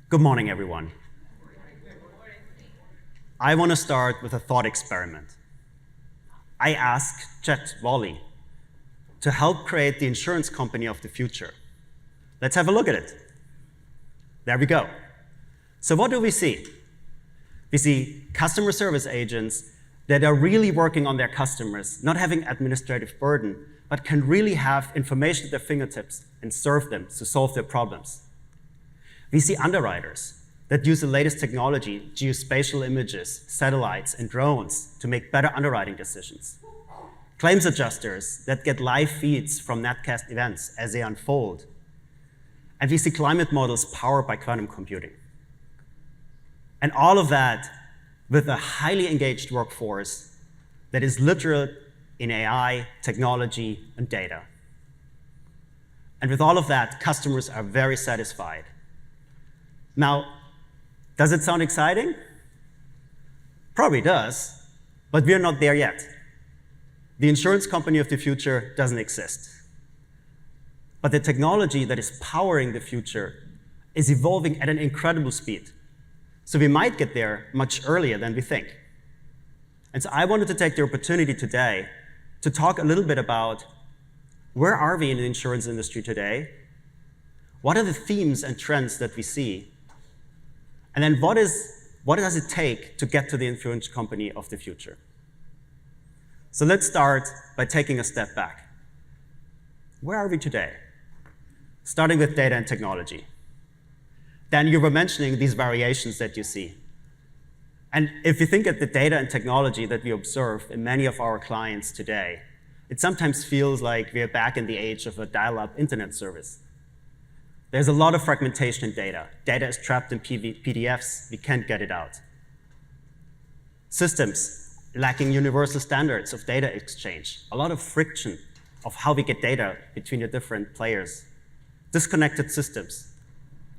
Good morning, everyone. I want to start with a thought experiment. I asked ChatWall to help create the insurance company of the future. Let's have a look at it. There we go. So what do we see? We see customer service agents that are really working on their customers, not having administrative burden, but can really have information at their fingertips and serve them to solve their problems. We see underwriters that use the latest technology, geospatial images, satellites, and drones to make better underwriting decisions. Claims adjusters that get live feeds from netcast events as they unfold. And we see climate models powered by quantum computing. And all of that with a highly engaged workforce that is literate in AI, technology, and data. And with all of that, customers are very satisfied. Now, does it sound exciting? Probably does, but we're not there yet. The insurance company of the future doesn't exist. But the technology that is powering the future is evolving at an incredible speed. So we might get there much earlier than we think. And so I wanted to take the opportunity today to talk a little bit about where are we in the insurance industry today? What are the themes and trends that we see? And then what does it take to get to the insurance company of the future? So let's start by taking a step back. Where are we today? Starting with data and technology. Dan, you were mentioning these variations that you see. And if you think of the data and technology that we observe in many of our clients today, it sometimes feels like we're back in the age of a dial-up internet service. There's a lot of fragmentation in data. Data is trapped in PDFs. We can't get it out. Systems lacking universal standards of data exchange. A lot of friction of how we get data between the different players. Disconnected systems.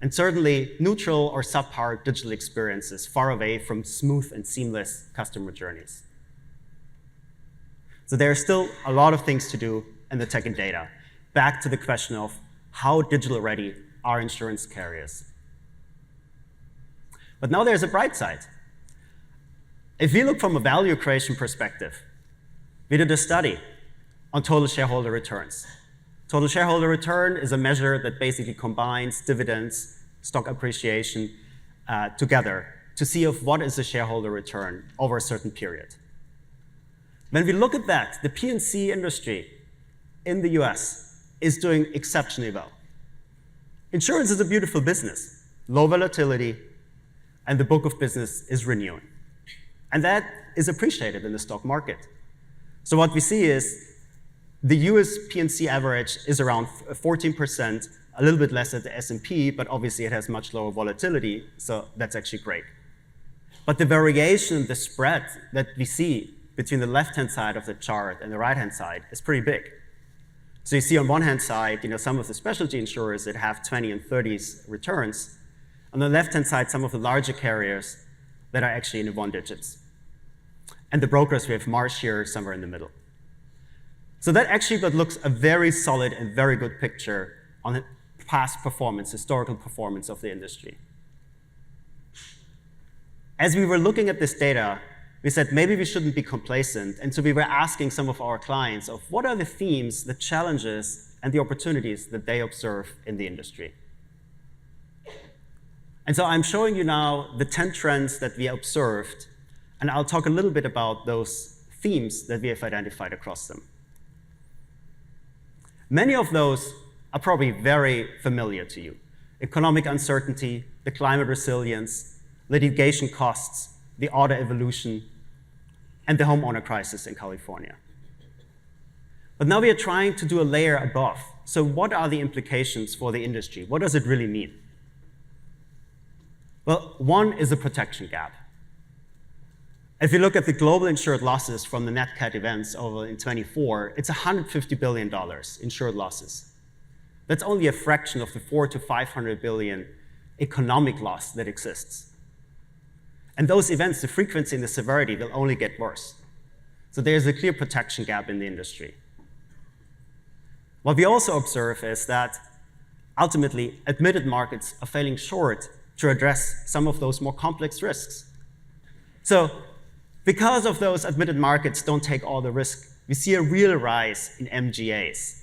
And certainly neutral or subpar digital experiences far away from smooth and seamless customer journeys. So there are still a lot of things to do in the tech and data. Back to the question of how digital ready are insurance carriers? But now there's a bright side. If we look from a value creation perspective, we did a study on total shareholder returns. Total shareholder return is a measure that basically combines dividends, stock appreciation together to see of what is the shareholder return over a certain period. When we look at that, the P&C industry in the US is doing exceptionally well. Insurance is a beautiful business, low volatility, and the book of business is renewing. And that is appreciated in the stock market. So what we see is the US P&C average is around 14%, a little bit less at the S&P, but obviously it has much lower volatility, so that's actually great. But the variation, the spread that we see between the left-hand side of the chart and the right-hand side is pretty big. So you see on one hand side, some of the specialty insurers that have 20 and 30s returns. On the left-hand side, some of the larger carriers that are actually in the 1 digits. And the brokers, we have Marsh here somewhere in the middle. So that actually looks a very solid and very good picture on the past performance, historical performance of the industry. As we were looking at this data, we said maybe we shouldn't be complacent, and so we were asking some of our clients of what are the themes, the challenges, and the opportunities that they observe in the industry. And so I'm showing you now the 10 trends that we observed, and I'll talk a little bit about those themes that we have identified across them. Many of those are probably very familiar to you. Economic uncertainty, the climate resilience, litigation costs, the auto evolution, and the homeowner crisis in California. But now we are trying to do a layer above. So what are the implications for the industry? What does it really mean? Well, one is a protection gap. If you look at the global insured losses from the Nat Cat events over in 24, it's $150 billion insured losses. That's only a fraction of the 400 to 500 billion economic loss that exists. And those events, the frequency and the severity will only get worse. So there's a clear protection gap in the industry. What we also observe is that ultimately admitted markets are falling short to address some of those more complex risks. So because of those admitted markets don't take all the risk, we see a real rise in MGAs,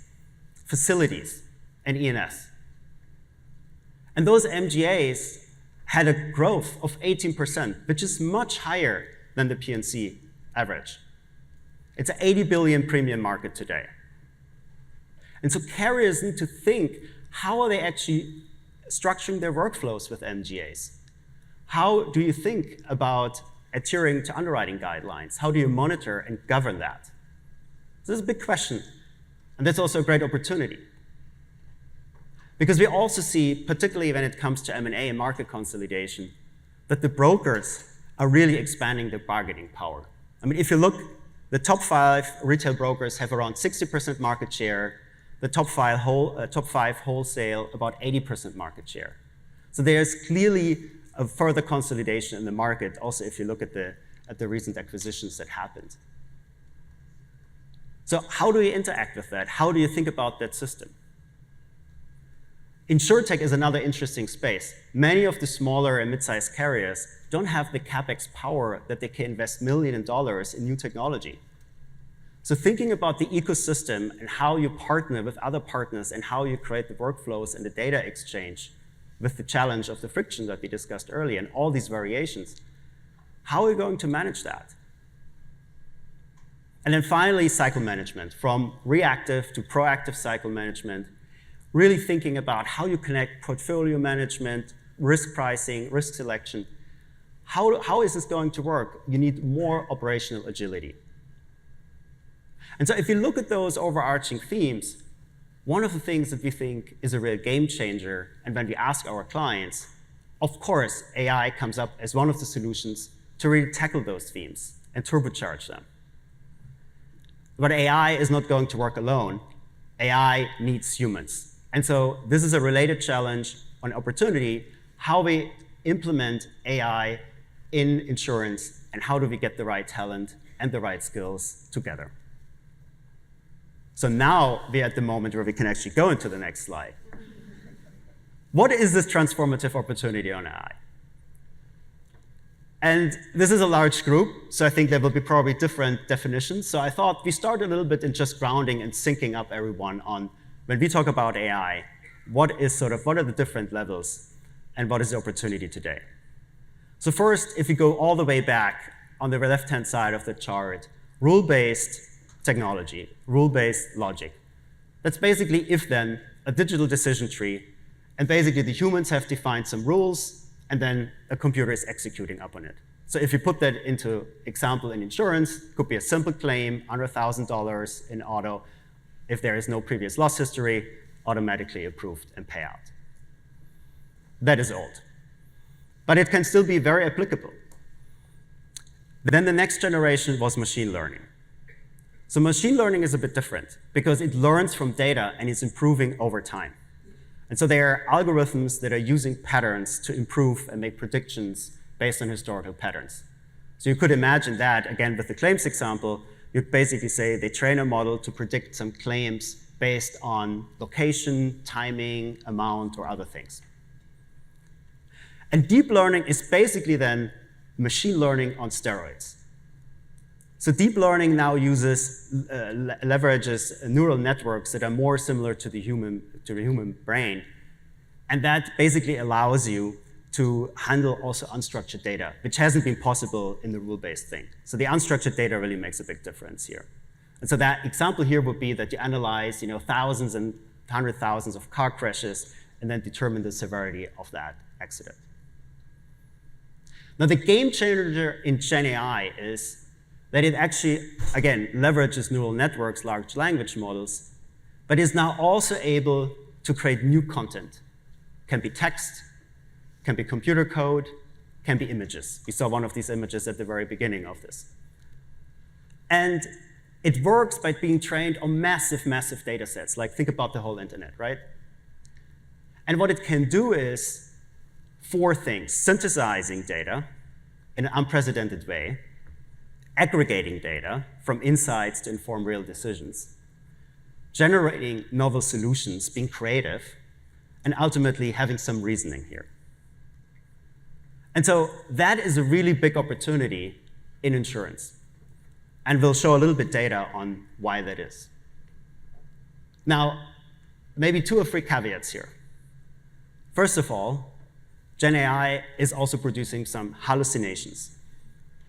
facilities, and E&S. And those MGAs had a growth of 18%, which is much higher than the P&C average. It's an 80 billion premium market today. And so carriers need to think, how are they actually structuring their workflows with MGAs? How do you think about adhering to underwriting guidelines? How do you monitor and govern that? This is a big question, and that's also a great opportunity. Because we also see, particularly when it comes to M&A and market consolidation, that the brokers are really expanding their bargaining power. I mean, if you look, the top 5 retail brokers have around 60% market share, the top 5 wholesale, about 80% market share. So there's clearly a further consolidation in the market, also if you look at the recent acquisitions that happened. So how do you interact with that? How do you think about that system? Insurtech is another interesting space. Many of the smaller and mid-sized carriers don't have the CapEx power that they can invest millions of dollars in new technology. So thinking about the ecosystem and how you partner with other partners and how you create the workflows and the data exchange with the challenge of the friction that we discussed earlier and all these variations, how are you going to manage that? And then finally, cycle management, from reactive to proactive cycle management, really thinking about how you connect portfolio management, risk pricing, risk selection. How is this going to work? You need more operational agility. And so if you look at those overarching themes, one of the things that we think is a real game changer, and when we ask our clients, of course, AI comes up as one of the solutions to really tackle those themes and turbocharge them. But AI is not going to work alone. AI needs humans. And so this is a related challenge on opportunity, how we implement AI in insurance and how do we get the right talent and the right skills together. So now we're at the moment where we can actually go into the next slide. What is this transformative opportunity on AI? And this is a large group, so I think there will be probably different definitions. So I thought we start a little bit in just grounding and syncing up everyone on, when we talk about AI, what are the different levels and what is the opportunity today? So first, if you go all the way back on the left-hand side of the chart, rule-based technology, rule-based logic. That's basically if-then, a digital decision tree, and basically the humans have defined some rules, and then a computer is executing upon it. So if you put that into example in insurance, it could be a simple claim, under $1,000 in auto. If there is no previous loss history, automatically approved and pay out. That is old. But it can still be very applicable. Then the next generation was machine learning. So machine learning is a bit different because it learns from data and is improving over time. And so there are algorithms that are using patterns to improve and make predictions based on historical patterns. So you could imagine that, again, with the claims example, you'd basically say they train a model to predict some claims based on location, timing, amount, or other things. And deep learning is basically then machine learning on steroids. So deep learning now leverages neural networks that are more similar to the human brain. And that basically allows you to handle also unstructured data, which hasn't been possible in the rule-based thing. So the unstructured data really makes a big difference here. And so that example here would be that you analyze thousands and hundred thousands of car crashes and then determine the severity of that accident. Now the game changer in GenAI is that it actually, again, leverages neural networks, large language models, but is now also able to create new content. Can be text, can be computer code, can be images. We saw one of these images at the very beginning of this. And it works by being trained on massive, massive data sets. Like, think about the whole internet, right? And what it can do is 4 things: synthesizing data in an unprecedented way, aggregating data from insights to inform real decisions, generating novel solutions, being creative, and ultimately having some reasoning here. And so that is a really big opportunity in insurance. And we'll show a little bit data on why that is. Now, maybe 2 or 3 caveats here. First of all, GenAI is also producing some hallucinations.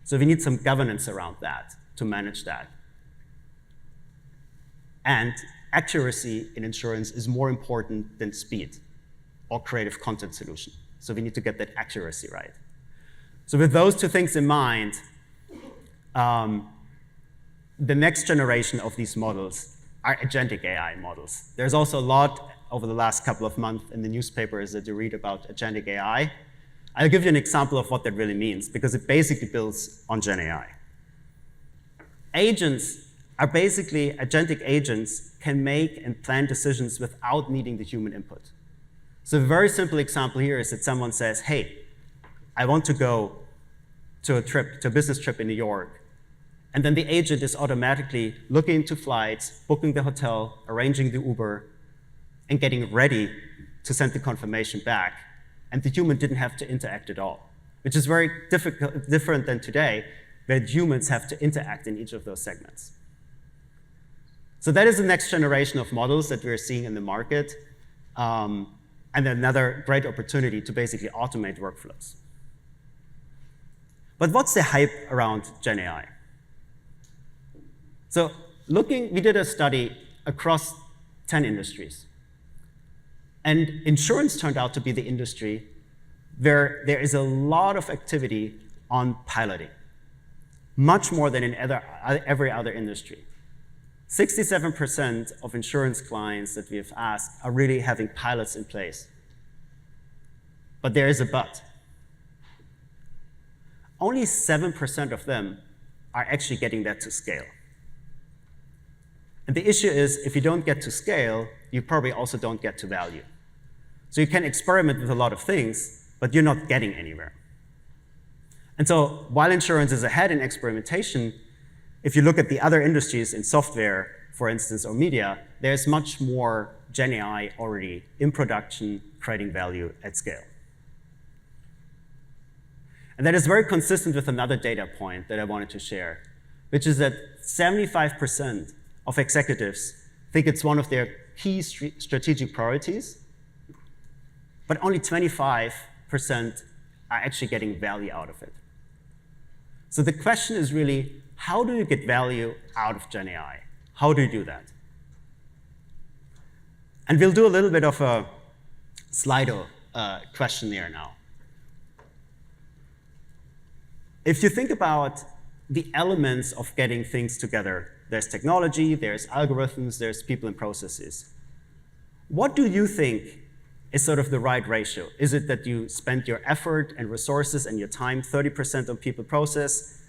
So we need some governance around that to manage that. And accuracy in insurance is more important than speed or creative content solution. So we need to get that accuracy right. So with those 2 things in mind, the next generation of these models are agentic AI models. There's also a lot over the last couple of months in the newspapers that you read about agentic AI. I'll give you an example of what that really means, because it basically builds on GenAI. Agents are basically, agentic agents can make and plan decisions without needing the human input. So a very simple example here is that someone says, hey, I want to go to a business trip in New York. And then the agent is automatically looking into flights, booking the hotel, arranging the Uber, and getting ready to send the confirmation back. And the human didn't have to interact at all, which is very different than today, where humans have to interact in each of those segments. So that is the next generation of models that we're seeing in the market, and another great opportunity to basically automate workflows. But what's the hype around GenAI? So we did a study across 10 industries. And insurance turned out to be the industry where there is a lot of activity on piloting, much more than in every other industry. 67% of insurance clients that we have asked are really having pilots in place. But there is a but. Only 7% of them are actually getting that to scale. And the issue is, if you don't get to scale, you probably also don't get to value. So you can experiment with a lot of things, but you're not getting anywhere. And so while insurance is ahead in experimentation, if you look at the other industries in software, for instance, or media, there's much more GenAI already in production, creating value at scale. And that is very consistent with another data point that I wanted to share, which is that 75% of executives think it's one of their key strategic priorities, but only 25% are actually getting value out of it. So the question is really, how do you get value out of GenAI? How do you do that? And we'll do a little bit of a Slido questionnaire now. If you think about the elements of getting things together, there's technology, there's algorithms, there's people and processes. What do you think is sort of the right ratio? Is it that you spend your effort and resources and your time 30% on people process,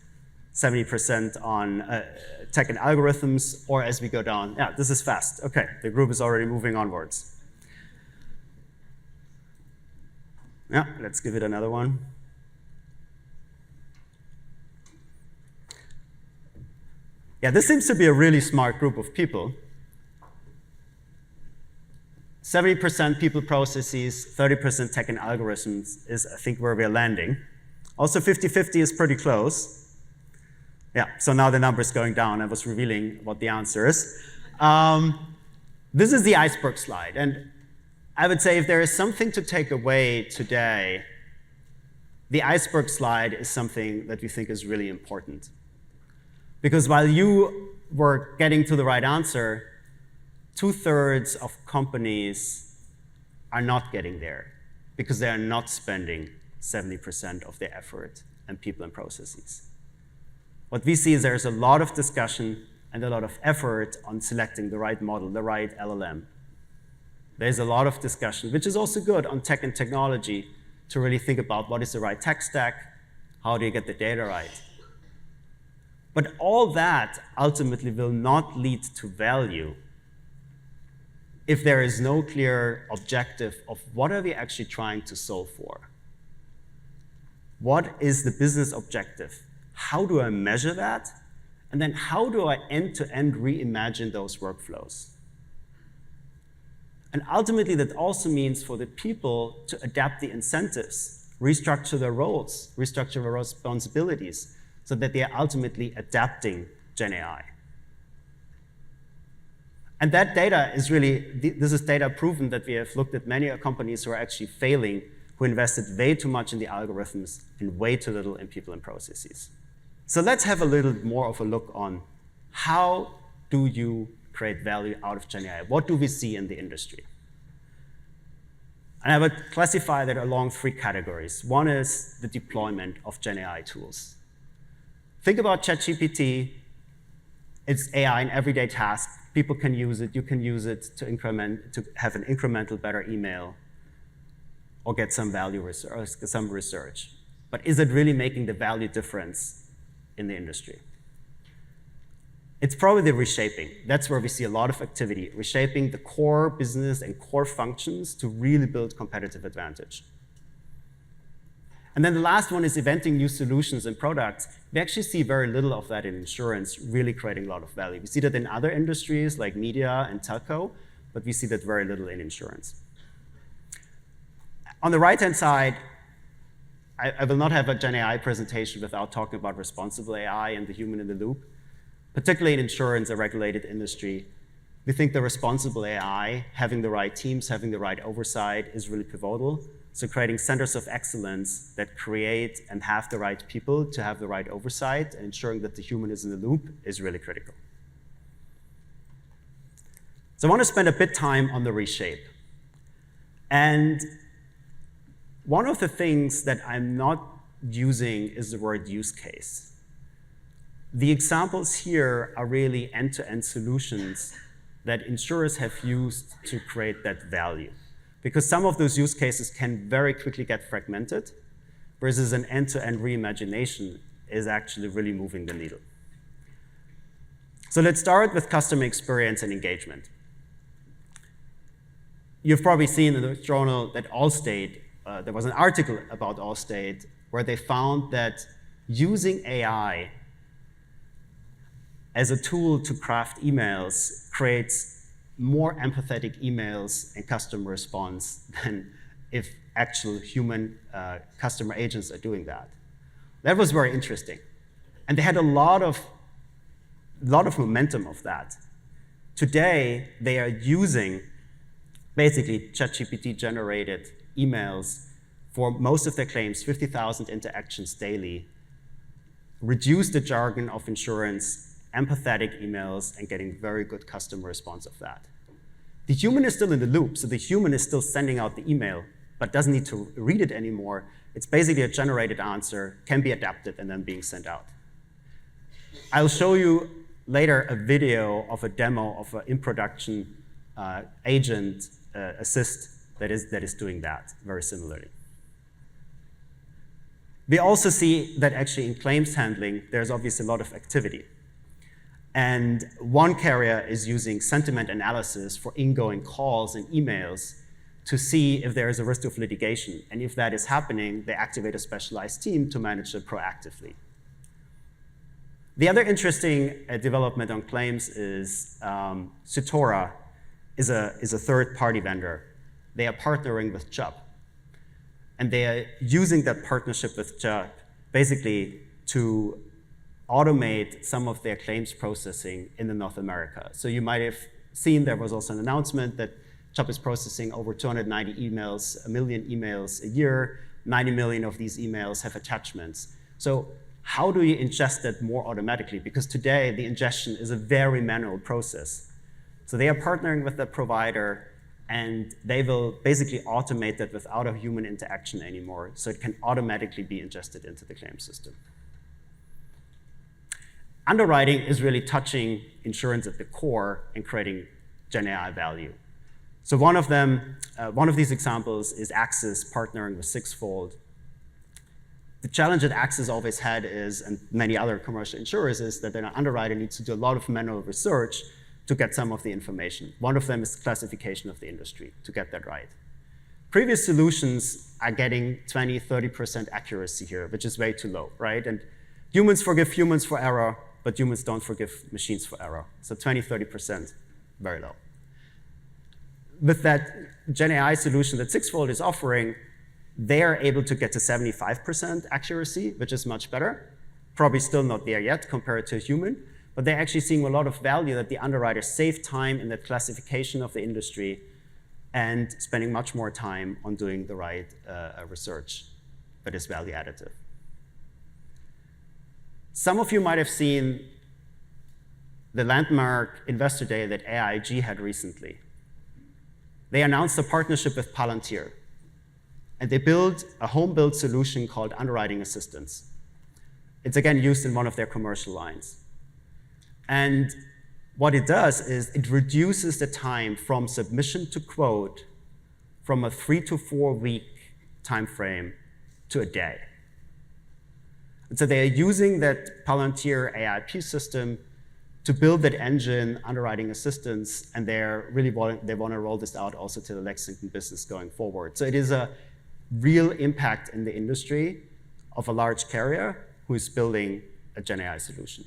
70% on tech and algorithms, or as we go down, yeah, this is fast. Okay, the group is already moving onwards. Yeah, let's give it another one. Yeah, this seems to be a really smart group of people. 70% people processes, 30% tech and algorithms is, I think, where we're landing. Also, 50-50 is pretty close. Yeah, so now the number is going down. I was revealing what the answer is. This is the iceberg slide. And I would say if there is something to take away today, the iceberg slide is something that we think is really important. Because while you were getting to the right answer, 2/3 of companies are not getting there because they are not spending 70% of their effort and people and processes. What we see is there's a lot of discussion and a lot of effort on selecting the right model, the right LLM. There's a lot of discussion, which is also good on tech and technology, to really think about what is the right tech stack, how do you get the data right. But all that ultimately will not lead to value if there is no clear objective of what are we actually trying to solve for. What is the business objective? How do I measure that? And then how do I end-to-end reimagine those workflows? And ultimately, that also means for the people to adapt the incentives restructure their roles, restructure their responsibilities, so that they are ultimately adapting GenAI. And that data is really, this is data proven that we have looked at many companies who are actually failing, who invested way too much in the algorithms and way too little in people and processes. So let's have a little more of a look on how do you create value out of GenAI? What do we see in the industry? And I would classify that along three categories. One is the deployment of GenAI tools. Think about ChatGPT. It's AI in everyday tasks. People can use it. You can use it to have an incremental better email or get some value research, or some research. But is it really making the value difference in the industry? It's probably the reshaping. That's where we see a lot of activity, reshaping the core business and core functions to really build competitive advantage. And then the last one is inventing new solutions and products. We actually see very little of that in insurance, really creating a lot of value. We see that in other industries like media and telco, but we see that very little in insurance. On the right-hand side, I will not have a GenAI presentation without talking about responsible AI and the human in the loop. Particularly in insurance, a regulated industry, we think the responsible AI, having the right teams, having the right oversight is really pivotal. So creating centers of excellence that create and have the right people to have the right oversight and ensuring that the human is in the loop is really critical. So I want to spend a bit of time on the reshape. And one of the things that I'm not using is the word use case. The examples here are really end-to-end solutions that insurers have used to create that value. Because some of those use cases can very quickly get fragmented, versus an end-to-end reimagination is actually really moving the needle. So let's start with customer experience and engagement. You've probably seen in the journal that Allstate, there was an article about Allstate where they found that using AI as a tool to craft emails creates more empathetic emails and customer response than if actual human customer agents are doing that. That was very interesting. And they had a lot of momentum of that. Today, they are using basically ChatGPT generated emails for most of their claims, 50,000 interactions daily, reduce the jargon of insurance, empathetic emails, and getting very good customer response of that. The human is still in the loop, so the human is still sending out the email, but doesn't need to read it anymore. It's basically a generated answer, can be adapted, and then being sent out. I'll show you later a video of a demo of an in-production agent assist that is doing that very similarly. We also see that actually in claims handling, there's obviously a lot of activity. And one carrier is using sentiment analysis for ingoing calls and emails to see if there is a risk of litigation. And if that is happening, they activate a specialized team to manage it proactively. The other interesting development on claims is Citora is a third-party vendor. They are partnering with Chubb. And they are using that partnership with Chubb basically to automate some of their claims processing in North America. So you might have seen there was also an announcement that Chubb is processing over 290 emails, 1 million emails a year. 90 million of these emails have attachments. So how do you ingest that more automatically? Because today the ingestion is a very manual process. So they are partnering with the provider, and they will basically automate that without a human interaction anymore, so it can automatically be ingested into the claim system. Underwriting is really touching insurance at the core and creating GenAI value. So one of these examples is AXIS partnering with Sixfold. The challenge that AXIS always had is, and many other commercial insurers, is that an underwriter needs to do a lot of manual research to get some of the information. One of them is classification of the industry, to get that right. Previous solutions are getting 20, 30% accuracy here, which is way too low, right? And humans forgive humans for error, but humans don't forgive machines for error. So 20, 30%, very low. With that GenAI solution that Sixfold is offering, they are able to get to 75% accuracy, which is much better. Probably still not there yet compared to a human, but they're actually seeing a lot of value that the underwriters save time in the classification of the industry and spending much more time on doing the right research that is value additive. Some of you might have seen the landmark investor day that AIG had recently. They announced a partnership with Palantir, and they built a home-built solution called Underwriting Assistance. It's again used in one of their commercial lines. And what it does is it reduces the time from submission to quote from a 3 to 4 week time frame to a day. And so they are using that Palantir AIP system to build that engine, Underwriting Assistance, and they want to roll this out also to the Lexington business going forward. So it is a real impact in the industry of a large carrier who is building a GenAI solution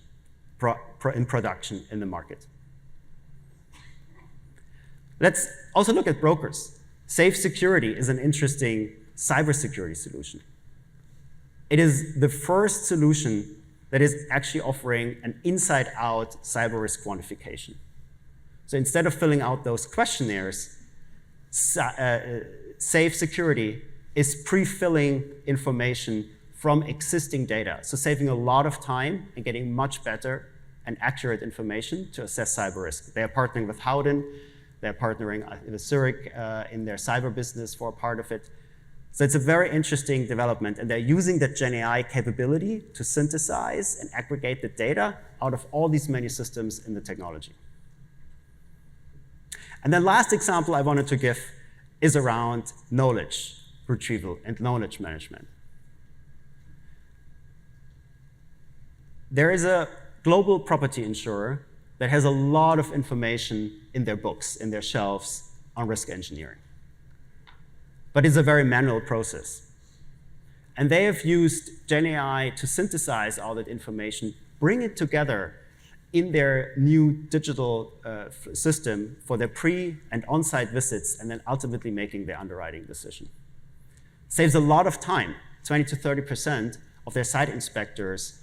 in production in the market. Let's also look at brokers. Safe Security is an interesting cybersecurity solution. It is the first solution that is actually offering an inside-out cyber risk quantification. So instead of filling out those questionnaires, Safe Security is pre-filling information from existing data, so saving a lot of time and getting much better and accurate information to assess cyber risk. They are partnering with Howden, they're partnering with Zurich in their cyber business for a part of it. So it's a very interesting development, and they're using that GenAI capability to synthesize and aggregate the data out of all these many systems in the technology. And then last example I wanted to give is around knowledge retrieval and knowledge management. There is a global property insurer that has a lot of information in their books, in their shelves on risk engineering. But it's a very manual process. And they have used GenAI to synthesize all that information, bring it together in their new digital system for their pre- and on-site visits, and then ultimately making their underwriting decision. Saves a lot of time, 20 to 30% of their site inspectors,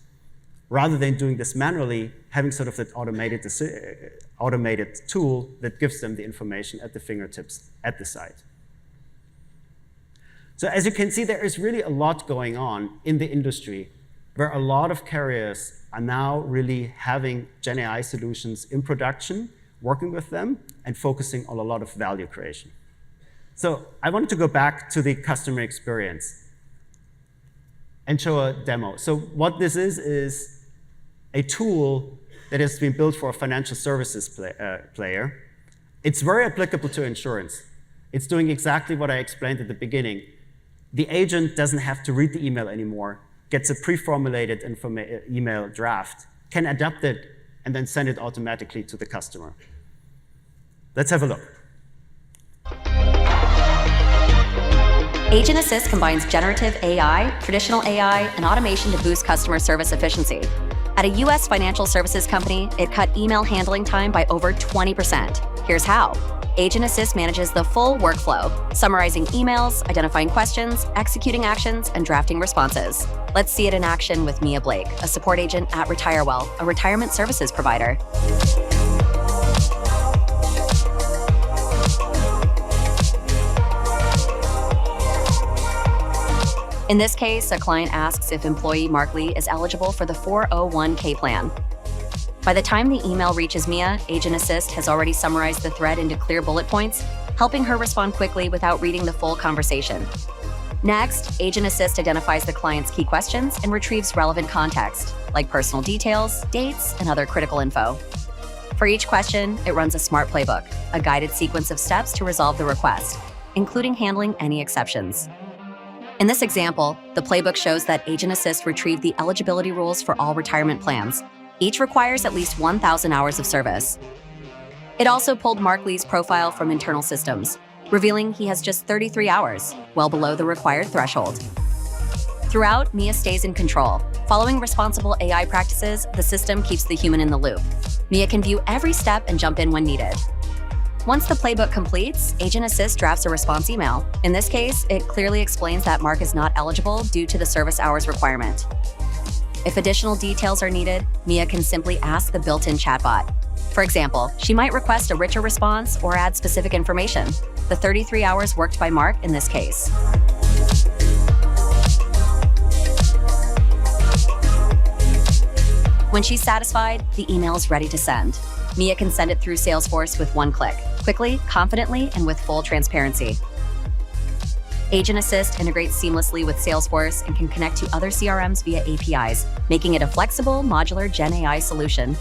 rather than doing this manually, having sort of that automated tool that gives them the information at the fingertips at the site. So as you can see, there is really a lot going on in the industry where a lot of carriers are now really having GenAI solutions in production, working with them, and focusing on a lot of value creation. So I wanted to go back to the customer experience and show a demo. So what this is a tool that has been built for a financial services player. It's very applicable to insurance. It's doing exactly what I explained at the beginning. The agent doesn't have to read the email anymore, gets a pre-formulated email draft, can adapt it, and then send it automatically to the customer. Let's have a look. Agent Assist combines generative AI, traditional AI, and automation to boost customer service efficiency. At a US financial services company, it cut email handling time by over 20%. Here's how. Agent Assist manages the full workflow, summarizing emails, identifying questions, executing actions, and drafting responses. Let's see it in action with Mia Blake, a support agent at RetireWell, a retirement services provider. In this case, a client asks if employee Mark Lee is eligible for the 401k plan. By the time the email reaches Mia, Agent Assist has already summarized the thread into clear bullet points, helping her respond quickly without reading the full conversation. Next, Agent Assist identifies the client's key questions and retrieves relevant context, like personal details, dates, and other critical info. For each question, it runs a smart playbook, a guided sequence of steps to resolve the request, including handling any exceptions. In this example, the playbook shows that Agent Assist retrieved the eligibility rules for all retirement plans. Each requires at least 1,000 hours of service. It also pulled Mark Lee's profile from internal systems, revealing he has just 33 hours, well below the required threshold. Throughout, Mia stays in control. Following responsible AI practices, the system keeps the human in the loop. Mia can view every step and jump in when needed. Once the playbook completes, Agent Assist drafts a response email. In this case, it clearly explains that Mark is not eligible due to the service hours requirement. If additional details are needed, Mia can simply ask the built-in chatbot. For example, she might request a richer response or add specific information. The 33 hours worked by Mark in this case. When she's satisfied, the email is ready to send. Mia can send it through Salesforce with one click, quickly, confidently, and with full transparency. Agent Assist integrates seamlessly with Salesforce and can connect to other CRMs via APIs, making it a flexible, modular GenAI solution.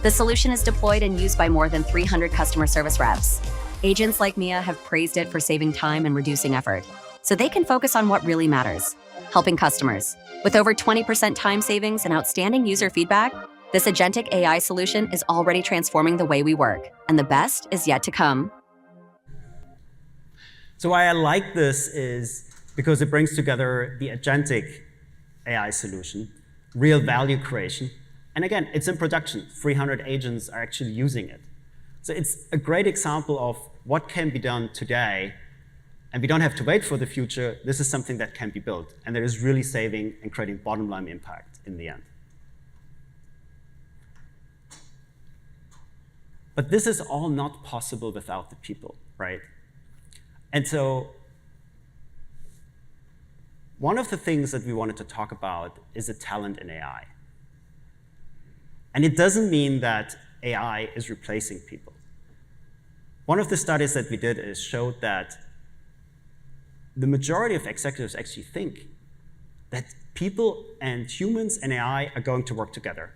The solution is deployed and used by more than 300 customer service reps. Agents like Mia have praised it for saving time and reducing effort, so they can focus on what really matters, helping customers. With over 20% time savings and outstanding user feedback, this agentic AI solution is already transforming the way we work, and the best is yet to come. So why I like this is because it brings together the agentic AI solution, real value creation, and again, it's in production. 300 agents are actually using it. So it's a great example of what can be done today, and we don't have to wait for the future. This is something that can be built, and that is really saving and creating bottom line impact in the end. But this is all not possible without the people, right? And so one of the things that we wanted to talk about is the talent in AI. And it doesn't mean that AI is replacing people. One of the studies that we did is showed that the majority of executives actually think that people and humans and AI are going to work together.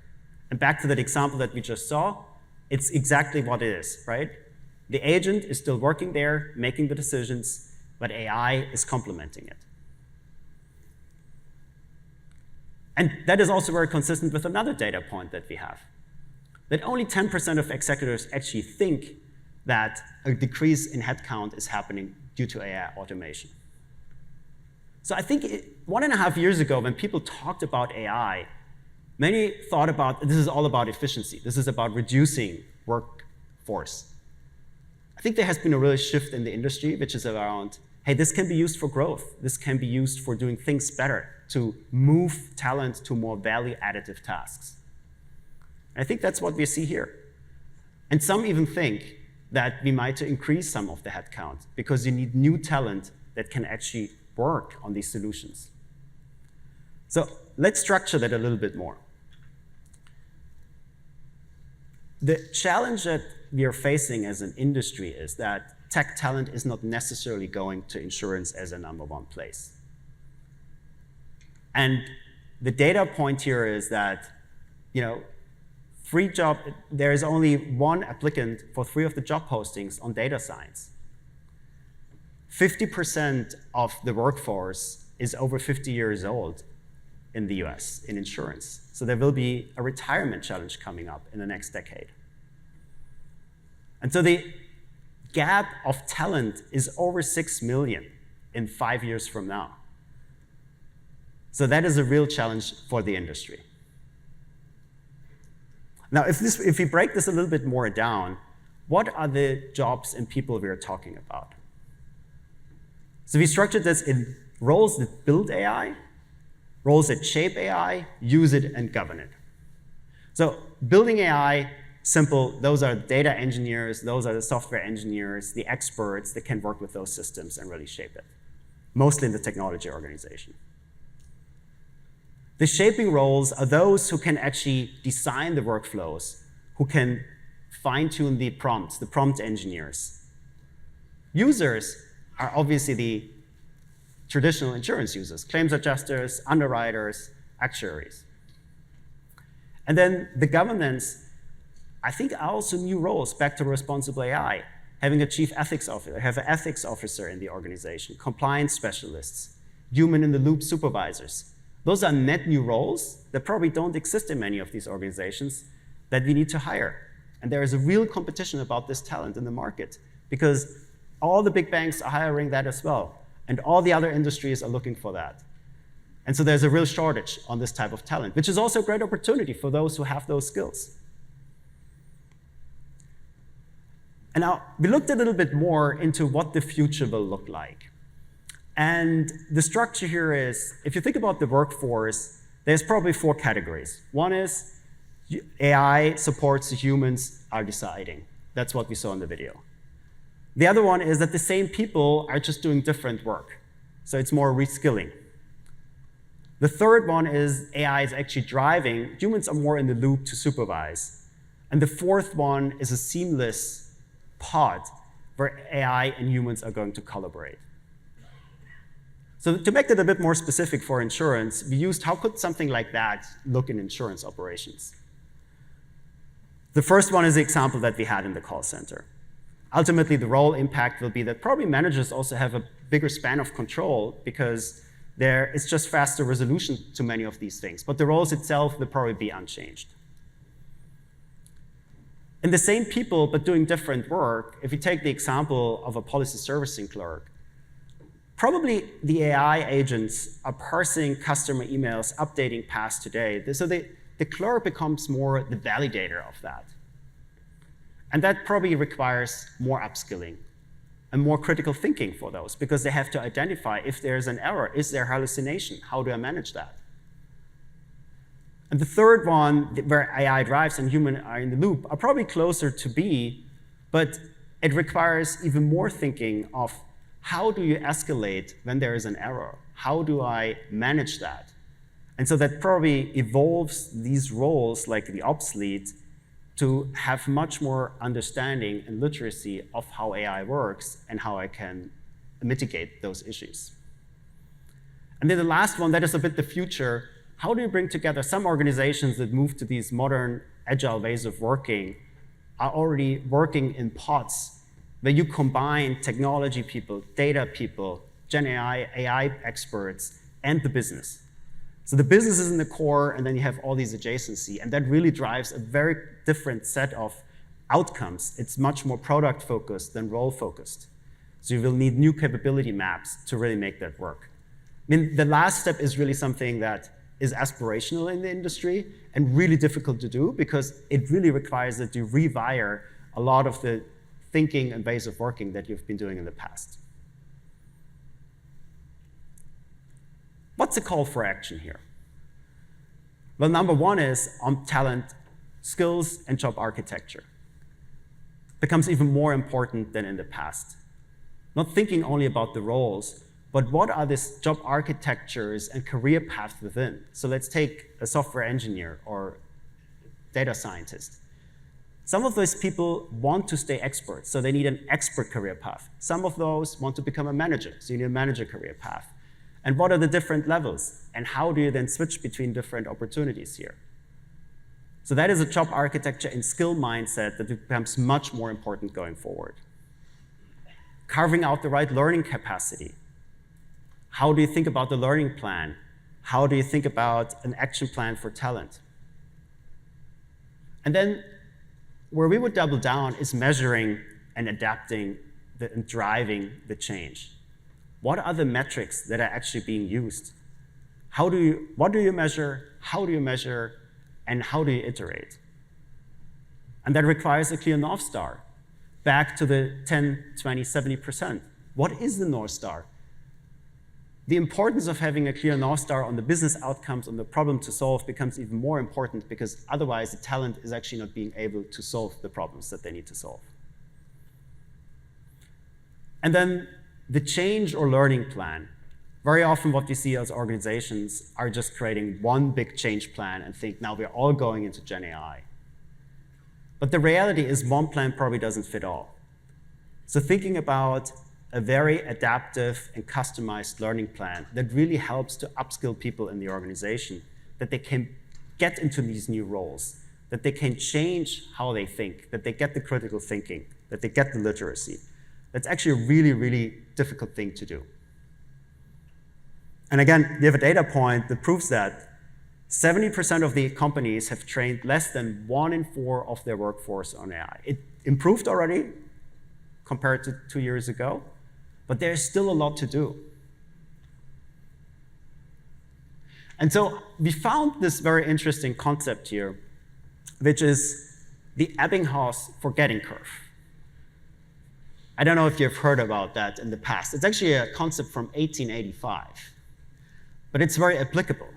And back to that example that we just saw, it's exactly what it is, right? The agent is still working there, making the decisions, but AI is complementing it. And that is also very consistent with another data point that we have, that only 10% of executives actually think that a decrease in headcount is happening due to AI automation. So I think 1.5 years ago, when people talked about AI, many thought about this is all about efficiency. This is about reducing workforce. I think there has been a real shift in the industry, which is around, hey, this can be used for growth. This can be used for doing things better, to move talent to more value additive tasks. And I think that's what we see here. And some even think that we might increase some of the headcount because you need new talent that can actually work on these solutions. So let's structure that a little bit more. The challenge that we are facing as an industry is that tech talent is not necessarily going to insurance as a #1 place. And the data point here is that, there is only one applicant for 3 of the job postings on data science. 50% of the workforce is over 50 years old in the US in insurance. So there will be a retirement challenge coming up in the next decade. And so the gap of talent is over 6 million in 5 years from now. So that is a real challenge for the industry. Now, if we break this a little bit more down, what are the jobs and people we are talking about? So we structured this in roles that build AI, roles that shape AI, use it, and govern it. So building AI, simple, those are data engineers, those are the software engineers, the experts that can work with those systems and really shape it, mostly in the technology organization. The shaping roles are those who can actually design the workflows, who can fine-tune the prompts, the prompt engineers. Users are obviously the traditional insurance users, claims adjusters, underwriters, actuaries. And then the governance, I think, are also new roles back to responsible AI, having a chief ethics officer, have an ethics officer in the organization, compliance specialists, human-in-the-loop supervisors. Those are net new roles that probably don't exist in many of these organizations that we need to hire. And there is a real competition about this talent in the market because all the big banks are hiring that as well. And all the other industries are looking for that. And so there's a real shortage on this type of talent, which is also a great opportunity for those who have those skills. And now we looked a little bit more into what the future will look like. And the structure here is, if you think about the workforce, there's probably 4 categories. One is AI supports the humans are deciding. That's what we saw in the video. The other one is that the same people are just doing different work. So it's more reskilling. The third one is AI is actually driving. Humans are more in the loop to supervise. And the fourth one is a seamless pod where AI and humans are going to collaborate. So to make that a bit more specific for insurance, we used how could something like that look in insurance operations. The first one is the example that we had in the call center. Ultimately, the role impact will be that probably managers also have a bigger span of control because it's just faster resolution to many of these things. But the roles itself will probably be unchanged. And the same people, but doing different work, if you take the example of a policy servicing clerk, probably the AI agents are parsing customer emails, updating past today. So the clerk becomes more the validator of that. And that probably requires more upskilling and more critical thinking for those, because they have to identify if there's an error, is there hallucination, how do I manage that? And the third one, where AI drives and humans are in the loop, are probably closer to B, but it requires even more thinking of how do you escalate when there is an error? How do I manage that? And so that probably evolves these roles like the ops lead to have much more understanding and literacy of how AI works and how I can mitigate those issues. And then the last one, that is a bit the future. How do you bring together some organizations that move to these modern agile ways of working are already working in pods where you combine technology people, data people, GenAI, AI experts, and the business. So the business is in the core, and then you have all these adjacency, and that really drives a very different set of outcomes. It's much more product-focused than role-focused. So you will need new capability maps to really make that work. I mean, the last step is really something that is aspirational in the industry and really difficult to do because it really requires that you rewire a lot of the thinking and ways of working that you've been doing in the past. What's the call for action here? Well, number one is on talent, skills, and job architecture. Becomes even more important than in the past. Not thinking only about the roles, but what are these job architectures and career paths within? So let's take a software engineer or data scientist. Some of those people want to stay experts, so they need an expert career path. Some of those want to become a manager, so you need a manager career path. And what are the different levels? And how do you then switch between different opportunities here? So that is a job architecture and skill mindset that becomes much more important going forward. Carving out the right learning capacity. How do you think about the learning plan? How do you think about an action plan for talent? And then where we would double down is measuring and adapting and driving the change. What are the metrics that are actually being used? What do you measure? How do you measure? And how do you iterate? And that requires a clear North Star. Back to the 10, 20, 70%. What is the North Star? The importance of having a clear North Star on the business outcomes, on the problem to solve, becomes even more important because otherwise the talent is actually not being able to solve the problems that they need to solve. And then the change or learning plan. Very often what we see as organizations are just creating one big change plan and think, now we're all going into GenAI. But the reality is one plan probably doesn't fit all. So thinking about a very adaptive and customized learning plan that really helps to upskill people in the organization, that they can get into these new roles, that they can change how they think, that they get the critical thinking, that they get the literacy. That's actually a really, really difficult thing to do. And again, we have a data point that proves that 70% of the companies have trained less than 1 in 4 of their workforce on AI. It improved already compared to 2 years ago, but there's still a lot to do. And so we found this very interesting concept here, which is the Ebbinghaus forgetting curve. I don't know if you've heard about that in the past. It's actually a concept from 1885, but it's very applicable.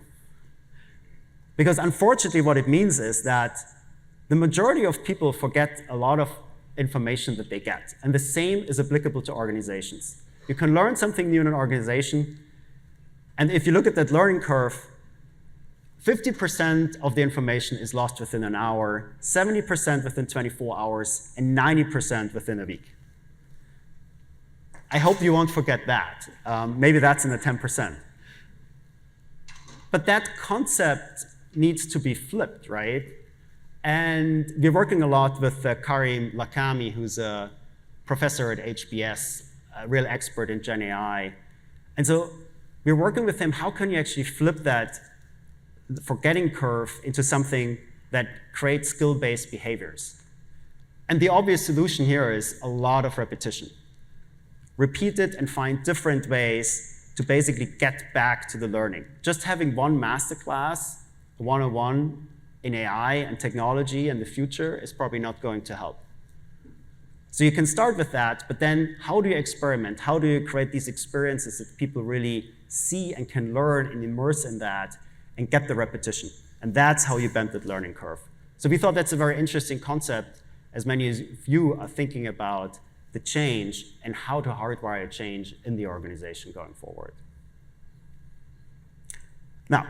Because unfortunately, what it means is that the majority of people forget a lot of information that they get, and the same is applicable to organizations. You can learn something new in an organization, and if you look at that learning curve, 50% of the information is lost within an hour, 70% within 24 hours, and 90% within a week. I hope you won't forget that. Maybe that's in the 10%. But that concept needs to be flipped, right? And we're working a lot with Karim Lakami, who's a professor at HBS, a real expert in GenAI. And so we're working with him, how can you actually flip that forgetting curve into something that creates skill-based behaviors? And the obvious solution here is a lot of repetition. Repeat it and find different ways to basically get back to the learning. Just having one masterclass, a one-on-one in AI and technology and the future is probably not going to help. So you can start with that, but then how do you experiment? How do you create these experiences that people really see and can learn and immerse in that and get the repetition? And that's how you bend that learning curve. So we thought that's a very interesting concept, as many of you are thinking about the change and how to hardwire change in the organization going forward. Now,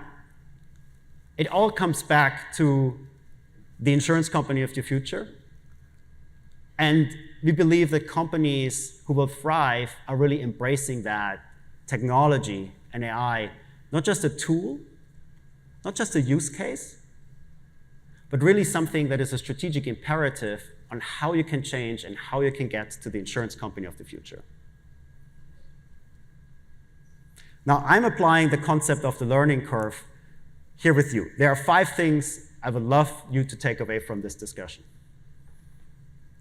it all comes back to the insurance company of the future. And we believe that companies who will thrive are really embracing that technology and AI, not just a tool, not just a use case, but really something that is a strategic imperative on how you can change and how you can get to the insurance company of the future. Now, I'm applying the concept of the learning curve here with you. There are 5 things I would love you to take away from this discussion.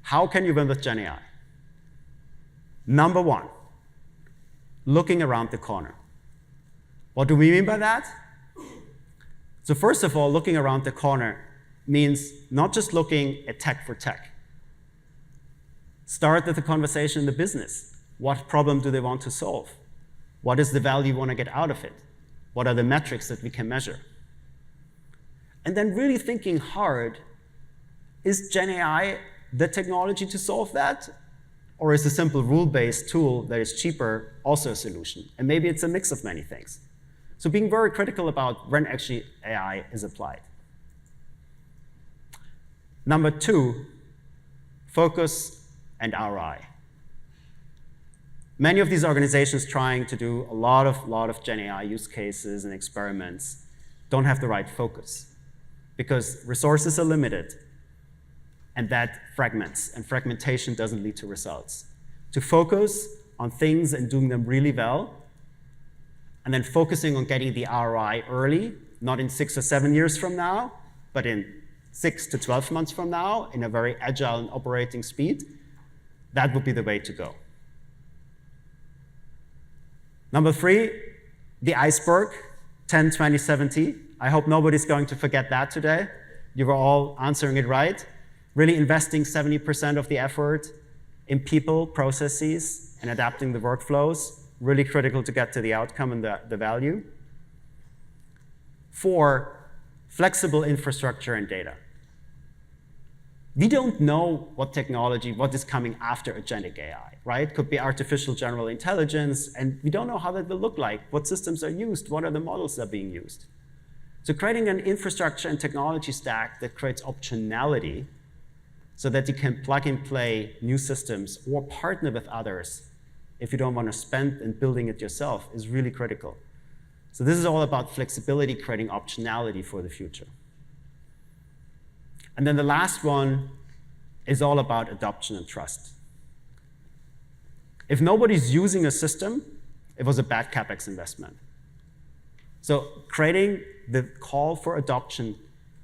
How can you win with GenAI? Number 1, looking around the corner. What do we mean by that? So first of all, looking around the corner means not just looking at tech for tech. Start with the conversation in the business. What problem do they want to solve? What is the value you want to get out of it? What are the metrics that we can measure? And then really thinking hard, is GenAI the technology to solve that? Or is a simple rule-based tool that is cheaper also a solution? And maybe it's a mix of many things. So being very critical about when actually AI is applied. Number 2, focus and ROI. Many of these organizations trying to do a lot of GenAI use cases and experiments don't have the right focus because resources are limited and that fragments, and fragmentation doesn't lead to results. To focus on things and doing them really well, and then focusing on getting the ROI early, not in 6 or 7 years from now, but in 6 to 12 months from now, in a very agile and operating speed, that would be the way to go. Number 3, the iceberg, 10, 20, 70. I hope nobody's going to forget that today. You were all answering it right. Really investing 70% of the effort in people, processes, and adapting the workflows. Really critical to get to the outcome and the value. 4, flexible infrastructure and data. We don't know what technology, what is coming after agentic AI, right? Could be artificial general intelligence, and we don't know how that will look like, what systems are used, what are the models that are being used. So creating an infrastructure and technology stack that creates optionality so that you can plug and play new systems or partner with others if you don't want to spend in building it yourself is really critical. So this is all about flexibility, creating optionality for the future. And then the last one is all about adoption and trust. If nobody's using a system, it was a bad CapEx investment. So creating the call for adoption,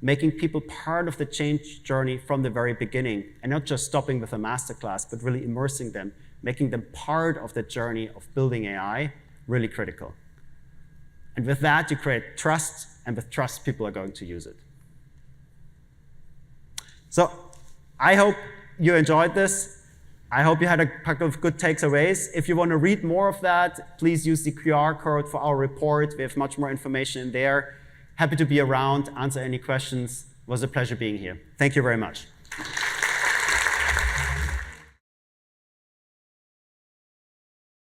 making people part of the change journey from the very beginning, and not just stopping with a masterclass, but really immersing them, making them part of the journey of building AI, really critical. And with that, you create trust, and with trust, people are going to use it. So I hope you enjoyed this. I hope you had a couple of good takeaways. If you want to read more of that, please use the QR code for our report. We have much more information in there. Happy to be around, answer any questions. It was a pleasure being here. Thank you very much.